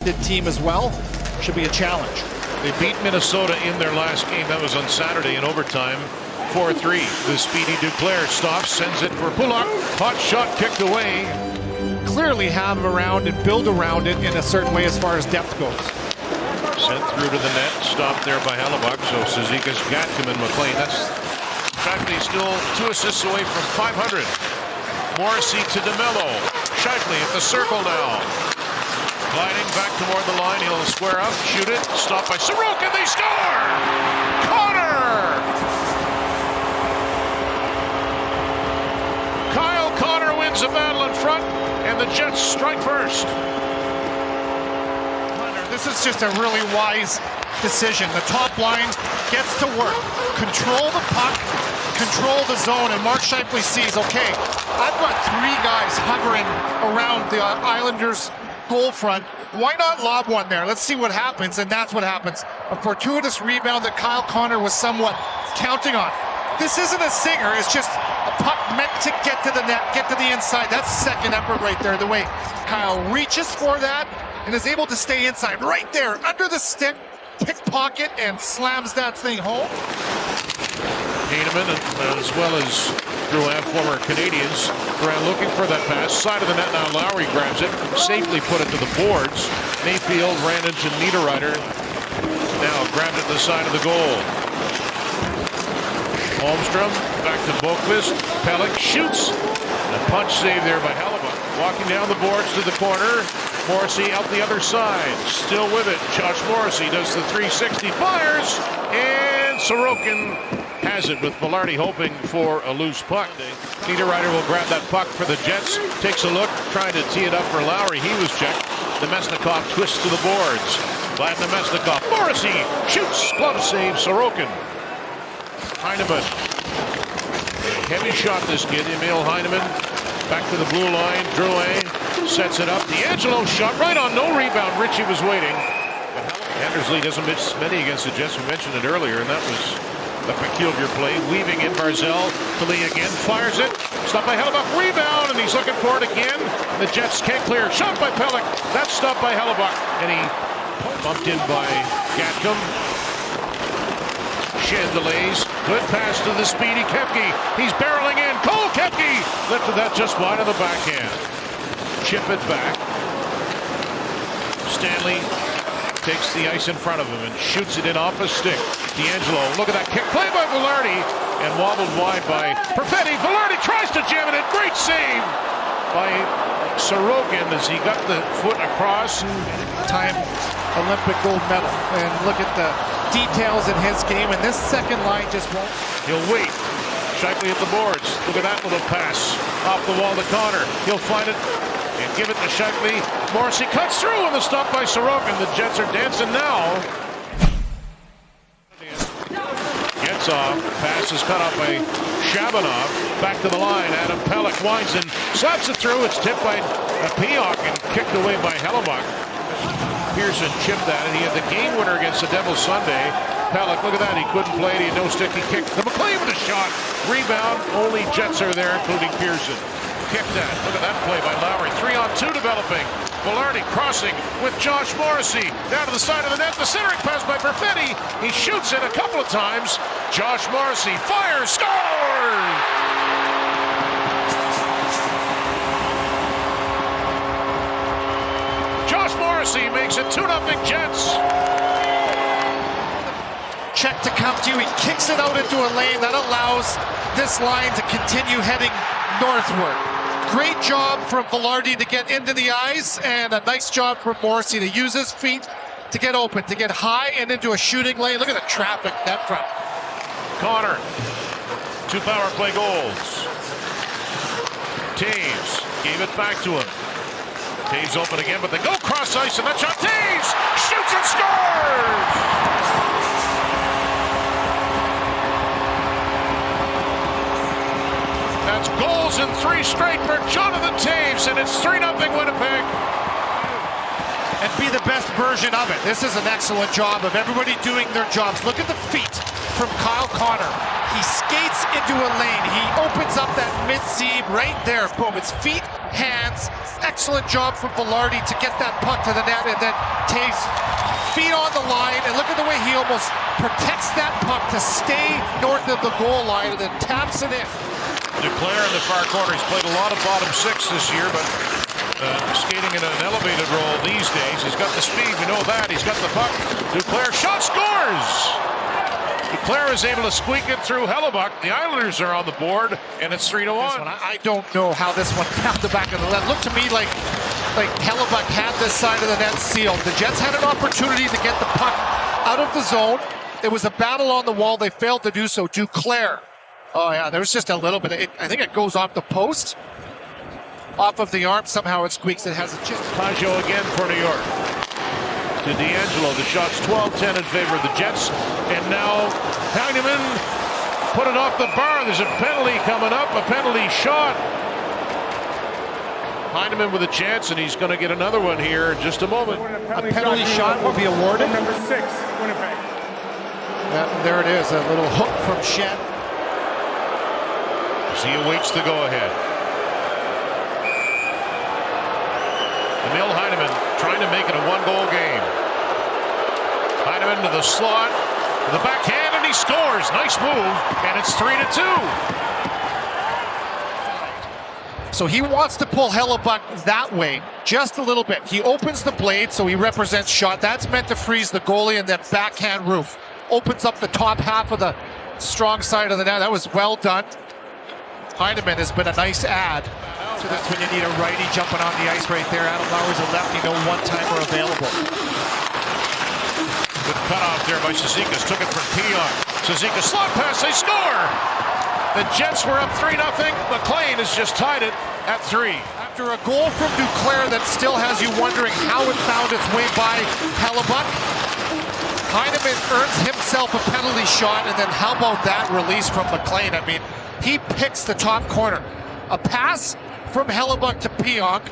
team as well. Should be a challenge. They beat Minnesota in their last game. That was on Saturday in overtime. 4-3. The speedy Duclair stops, sends it for Pulock. Hot shot kicked away. Clearly have around and build around it in a certain way as far as depth goes. Sent through to the net. Stopped there by Hellebuyck. So Cizikas, Gatcom, and McLean. That's practically still 2 assists away from 500. Morrissey to DeMello. Scheifele at the circle now. Gliding back toward the line. He'll square up, shoot it. Stopped by Sorokin. They score! Connor! Kyle Connor wins the battle in front, and the Jets strike first. This is just a really wise decision. The top line gets to work. Control the puck, control the zone, and Mark Scheifele sees, okay, I've got 3 guys hovering around the Islanders' goal front. Why not lob one there? Let's see what happens, and that's what happens. A fortuitous rebound that Kyle Connor was somewhat counting on. This isn't a singer, it's just a puck meant to get to the net, get to the inside. That's second effort right there. The way Kyle reaches for that and is able to stay inside right there under the stick, pickpocket, and slams that thing home. Heineman, as well as Drouin, former Canadians, Drouin looking for that pass. Side of the net now, Lowry grabs it, safely put it to the boards. Mayfield ran into Niederreiter. Now grabbed it to the side of the goal. Holmstrom back to Boqvist. Pelech shoots. A punch save there by Hellebuyck. Walking down the boards to the corner. Morrissey out the other side. Still with it. Josh Morrissey does the 360, fires, and Sorokin has it with Velarde hoping for a loose puck. Niederreiter will grab that puck for the Jets. Takes a look, trying to tee it up for Lowry. He was checked. Nemesnikov twists to the boards. Vlad Nemesnikov. Morrissey shoots. Glove save. Sorokin. Heineman. Heavy shot this kid. Emil Heineman. Back to the blue line. Drouin sets it up. DeAngelo shot right on. No rebound. Ritchie was waiting. Andersley doesn't miss many against the Jets. We mentioned it earlier, and that was a peculiar play. Weaving in Barzal. To Lee again. Fires it. Stopped by Hellebuyck. Rebound, and he's looking for it again. The Jets can't clear. Shot by Pelech. That's stopped by Hellebuyck. And he bumped in by Gatcom. Chandelays. Good pass to the speedy Koepke. He's barreling in. Cole Koepke lifted that just wide of the backhand. Chip it back. Stanley takes the ice in front of him and shoots it in off a stick. DeAngelo, look at that kick. Play by Velarde and wobbled wide by Perfetti. Velarde tries to jam it in. Great save by Sorokin as he got the foot across. Time Olympic gold medal. And look at the details in his game, and this second line just won't. He'll wait. Scheifele at the boards. Look at that little pass off the wall to Connor. He'll find it and give it to Scheifele. Morrissey cuts through, and the stop by Sorokin. The Jets are dancing now. Gets off. Pass is cut off by Shabanov. Back to the line. Adam Pelech winds and slaps it through. It's tipped by Pionk and kicked away by Hellebuyck. Pearson chipped that, and he had the game winner against the Devils Sunday. Pelech, look at that. He couldn't play it. He had no stick. He kicked to McLean with a shot. Rebound. Only Jets are there, including Pearson. Kicked that. Look at that play by Lowry. 3-on-2 developing. Velarde crossing with Josh Morrissey. Down to the side of the net. The centering pass by Perfetti. He shoots it a couple of times. Josh Morrissey fires. Scores! Josh Morrissey makes it 2-0 Jets. Check to come to you. He kicks it out into a lane that allows this line to continue heading northward. Great job from Velarde to get into the ice, and a nice job from Morrissey to use his feet to get open, to get high and into a shooting lane. Look at the traffic net front. Connor, 2 power play goals. Taves gave it back to him. Taves open again, but they go cross ice, and that shot, Taves shoots and scores! That's goals in 3 straight for Jonathan Taves, and it's 3-0 Winnipeg. And be the best version of it. This is an excellent job of everybody doing their jobs. Look at the feet from Kyle Connor. He skates into a lane. He opens up that mid-seam right there. Boom, it's feet hands. Excellent job from Velarde to get that puck to the net, and then Taves feet on the line, and look at the way he almost protects that puck to stay north of the goal line and then taps it in. Duclair in the far corner. He's played a lot of bottom six this year, but skating in an elevated role these days. He's got the speed, we know that. He's got the puck. Duclair shot, scores! Duclair is able to squeak it through Hellebuck. The Islanders are on the board, and it's 3-1. I don't know how this one found the back of the net. Looked to me like Hellebuck had this side of the net sealed. The Jets had an opportunity to get the puck out of the zone. It was a battle on the wall. They failed to do so. Duclair. Oh, yeah, there was just a little bit. I think it goes off the post. Off of the arm. Somehow it squeaks. It has a chip. Pajot again for New York. To D'Angelo. The shot's 12-10 in favor of the Jets. And now Heineman put it off the bar. There's a penalty coming up. A penalty shot. Heineman with a chance, and he's going to get another one here in just a moment. A penalty shot will be awarded. Number 6, Winnipeg. There it is. A little hook from Shen. As he awaits the go-ahead. Emil Heineman trying to make it a one-goal game. Heineman to the slot, to the backhand, and he scores. Nice move, and it's 3-2. So he wants to pull Hellebuck that way, just a little bit. He opens the blade, so he represents shot. That's meant to freeze the goalie, and then backhand roof. Opens up the top half of the strong side of the net. That was well done. Heineman has been a nice add. So that's when you need a righty jumping on the ice right there. Adam Lowry's a lefty, no one-timer available. Good cutoff there by Cizikas. Took it from Pionk. Cizikas slot pass, they score! The Jets were up 3-0. McLean has just tied it at 3. After a goal from Duclair that still has you wondering how it found its way by Hellebuck, Heineman earns himself a penalty shot, and then how about that release from McLean? I mean, he picks the top corner. A pass from Hellebuck to Pionk,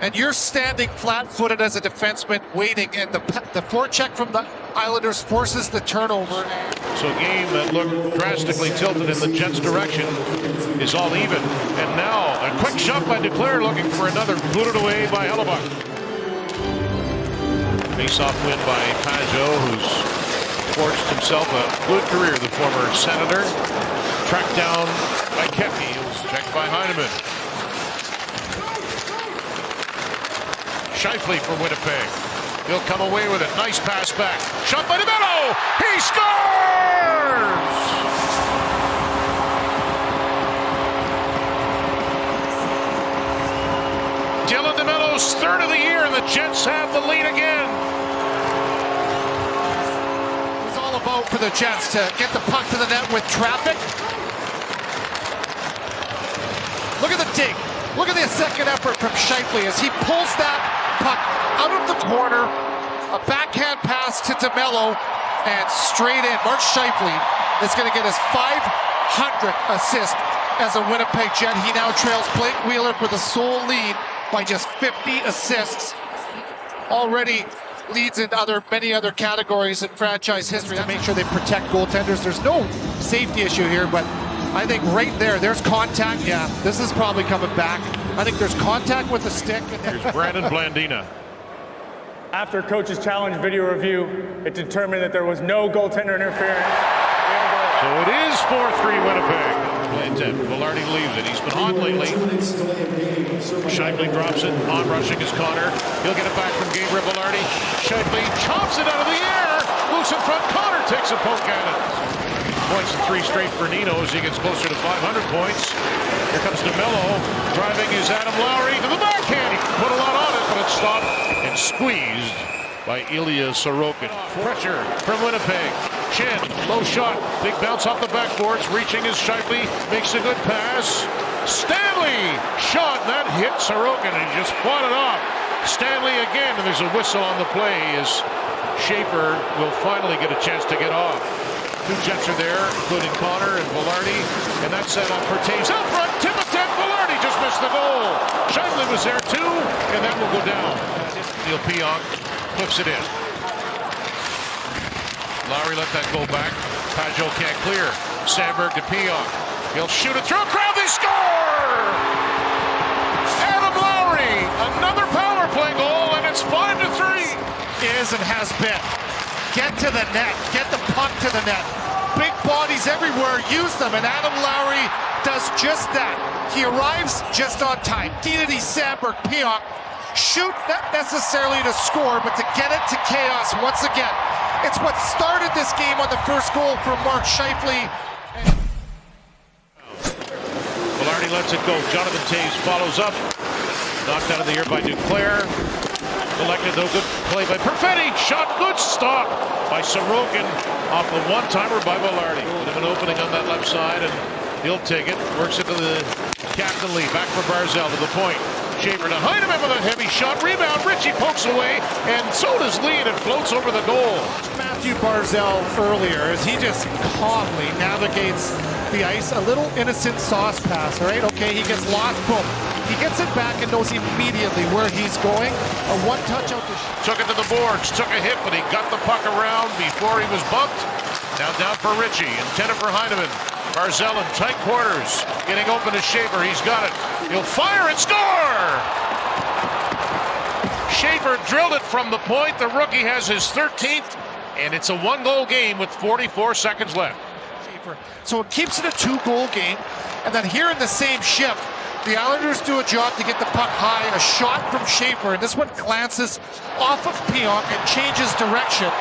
and you're standing flat-footed as a defenseman waiting, and the forecheck from the Islanders forces the turnover. So a game that looked drastically tilted in the Jets' direction is all even. And now a quick shot by Duclair looking for another, booted away by Hellebuck. Face-off win by Pajot, who's forged himself a good career, the former Senator. Tracked down by Kepke. It was checked by Heineman. Scheifele for Winnipeg. He'll come away with it. Nice pass back. Shot by DeMello. He scores! Dylan DeMello's third of the year, and the Jets have the lead again. It's all about for the Jets to get the puck to the net with traffic. Look at the dig. Look at the second effort from Scheifele as he pulls that puck out of the corner. A backhand pass to DeMello and straight in. Mark Scheifele is going to get his 500th assist as a Winnipeg Jet. He now trails Blake Wheeler for the sole lead by just 50 assists. Already leads in many other categories in franchise history to make sure they protect goaltenders. There's no safety issue here, but I think right there's contact. Yeah, this is probably coming back. I think there's contact with the stick. Here's Brandon Blandina. After coach's challenge video review, it determined that there was no goaltender interference. So it is 4-3 Winnipeg. Velarde leaves it. He's been on lately. Scheifele drops it. On rushing is Connor. He'll get it back from Gabriel Velarde. Scheifele chops it out of the air. Loose in front. Connor takes a poke at it. Points in 3 straight for Nino as he gets closer to 500 points. Here comes DeMello. Driving is Adam Lowry to the backhand. He put a lot on it, but it's stopped and squeezed by Ilya Sorokin. Pressure from Winnipeg. Chin, low shot. Big bounce off the backboards. Reaching is Scheifele. Makes a good pass. Stanley shot. That hit Sorokin and he just fought it off. Stanley again, and there's a whistle on the play as Schaefer will finally get a chance to get off. 2 Jets are there, including Connor and Velarde, and that's set up for Taves. Out front, Timothée Velarde just missed the goal. Scheifele was there too, and that will go down. Neil Pionk clips it in. Lowry let that go back. Pajot can't clear. Sandberg to Pionk. He'll shoot it through a crowd. They score! Adam Another power play goal, and it's 5-3. Is and has been. Get to the net. Get the puck to the net. Big bodies everywhere. Use them. And Adam Lowry does just that. He arrives just on time. Kennedy, Sandberg, Pionk shoot not necessarily to score, but to get it to chaos once again. It's what started this game on the first goal for Mark Scheifele. Velarde lets it go. Jonathan Toews follows up. Knocked out of the air by Duclair. Collected though, good play by Perfetti. Shot, good stop by Sorokin off the one-timer by Velarde. Bit of an opening on that left side, and he'll take it. Works it to the Captain Lee. Back for Barzal to the point. Schaefer to Heineman with a heavy shot. Rebound. Ritchie pokes away, and so does Lee, and it floats over the goal. Matthew Barzal earlier as he just calmly navigates the ice. A little innocent sauce pass, all right? Okay, he gets lost. Boom. He gets it back and knows immediately where he's going. A one-touch out to... Took it to the boards, took a hit, but he got the puck around before he was bumped. Now down for Ritchie, intended for Heineman. Barzal in tight quarters, getting open to Schaefer. He's got it. He'll fire and score! Schaefer drilled it from the point. The rookie has his 13th, and it's a one-goal game with 44 seconds left. So it keeps it a two-goal game. And then here in the same shift, the Islanders do a job to get the puck high. A shot from Schaefer, and this one glances off of Pionk and changes direction.